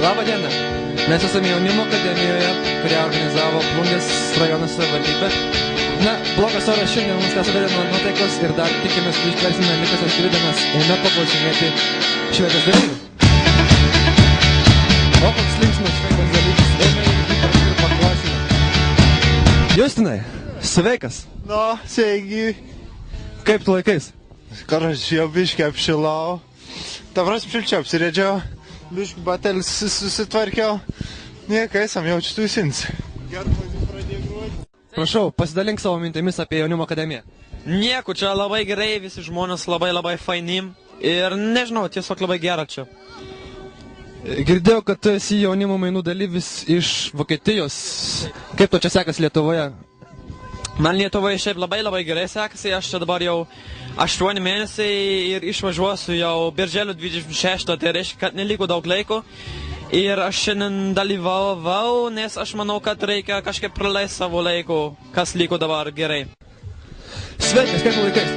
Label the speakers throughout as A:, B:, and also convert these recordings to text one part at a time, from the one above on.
A: Labą dieną. Mes esame jaunimo akademijoje, kurią organizavo Plungės rajono savivaldybė. Na, blogas oras šiandien mums nesudarė nuotaikos ir dar tikimės, kad ištversime likusias 3 dienas. Eime paklausinėti šventės dalyvių. O koks linksmas šventės dalyvis. Eime ir paklausime. Justinai, sveikas.
B: No, sveiki.
A: Kaip tu laikais?
B: Aš jau biškį apšilau. Tavras šilčiau apsirėdžiau. Biškį batelis susitvarkiau. Nieka, esam jaučiu tūsins.
A: Prašau, pasidalink savo mintimis apie jaunimo akademiją.
C: Nieko, čia labai gerai, visi žmonės labai fainim. Ir nežinau, tiesiog labai gera čia.
A: Girdėjau, kad tu esi jaunimo mainų dalyvis iš Vokietijos. Kaip to čia sekasi Lietuvoje?
C: Man Lietuvoje šiaip labai gerai sekasi. Aš čia dabar jau 8 mėnesiai ir išvažiuosiu jau birželio 26, tai reiškia, kad neliko daug laiko. Ir aš šiandien dalyvavau, nes aš manau, kad reikia kažkaip praleisti savo laiko, kas liko dabar gerai.
A: Sveikas, kaip tu laikais?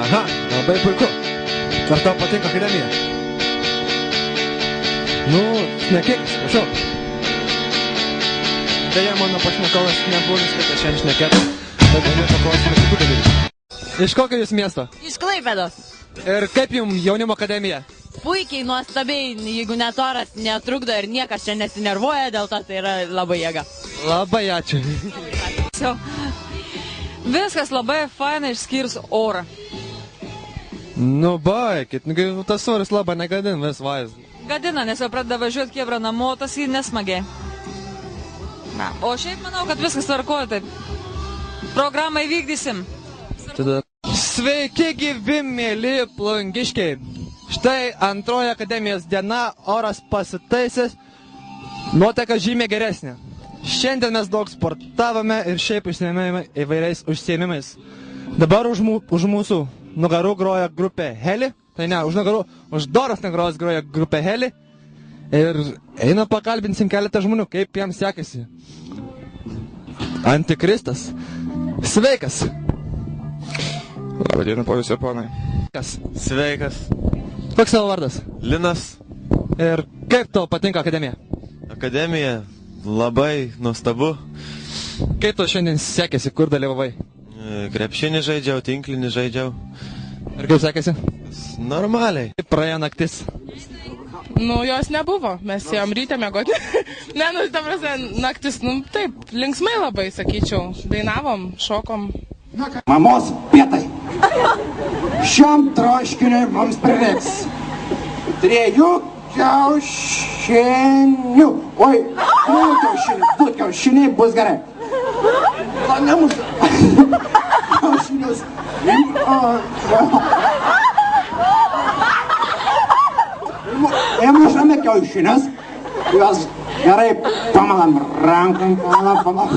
A: Aha, labai puiku. Ar tau patinka akademija? Nu, šnekėkis, prašau. Deja, mano pašnekovas nebuvo nuskaitas šiandien šnekėti, bet galime paklausime kitų dalykų. Iš kokio jūs miesto?
D: Iš Klaipėdos.
A: Ir kaip jums jaunimo akademija?
D: Puikiai, nuostabiai, jeigu net oras netrukdo ir niekas čia nesinervuoja, dėl to tai yra labai jėga.
A: Labai ačiū.
E: Viskas labai fainai išskyrus orą.
A: Nu, baikit, tas oras labai negadina vis vaizdą.
E: Gadina, nes jau pradeda važiuoti Kiebra namo, tas jį nesmagiai. O šiaip manau, kad viskas tvarkoja, taip. Programą įvykdysim.
A: Sveiki gyvi, mėly plungiškiai. Štai antroji akademijos diena, oras pasitaisęs, nuotaika žymiai geresnė. Šiandien mes daug sportavome ir šiaip užsiėmėme įvairiais užsiėmimais. Dabar už mūsų nugarų groja grupė Heli, tai ne, už Doros nugaros groja grupė Heli. Ir eina pakalbinsim keletą žmonių, kaip jiems sekasi. Antikristas. Sveikas.
F: Labadiena, ponios ir ponai. Sveikas.
A: Koks tavo vardas?
F: Linas.
A: Ir kaip tau patinka akademija?
F: Akademija labai nuostabu.
A: Kaip tau šiandien sekėsi, kur dalyvavai?
F: Krepšinį žaidžiau, tinklinį žaidžiau.
A: Ir kaip sekėsi?
F: Normaliai.
A: Kaip praėjo naktis?
G: Nu, jos nebuvo, mes ėjom ryte mėgoti. Ne, nu, ta prasme, naktis, nu, taip, linksmai labai, sakyčiau. Dainavom, šokom.
H: Mamos pietai. Šiam troškiniui mums prireiks 3 kiaušinių. Oi, 2 kiaušinių, 2 kiaušiniai bus gerai. O ne mūsų. Kiaušinius. Įmušame kiaušinius. Juos gerai pamalam rankom, pamalam.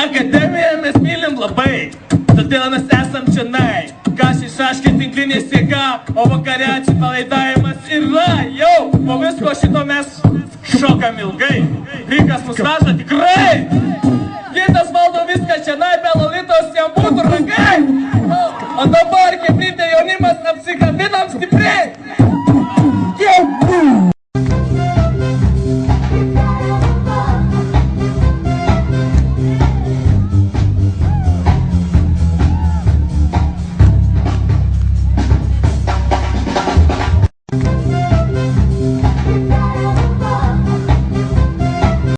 I: Akademiją mes mylim labai, todėl mes esam čionai. Kašiai šaškė tinklinės jėga, o vakare atsipalaidavimas yra jau. Po visko šito mes šokam ilgai. Rikas mus veža tikrai. Kitas valdo viską čionai, be Lolitos jam būtų ragai. O dabar, kaip ryte jaunimas, apsikabinam stipriai.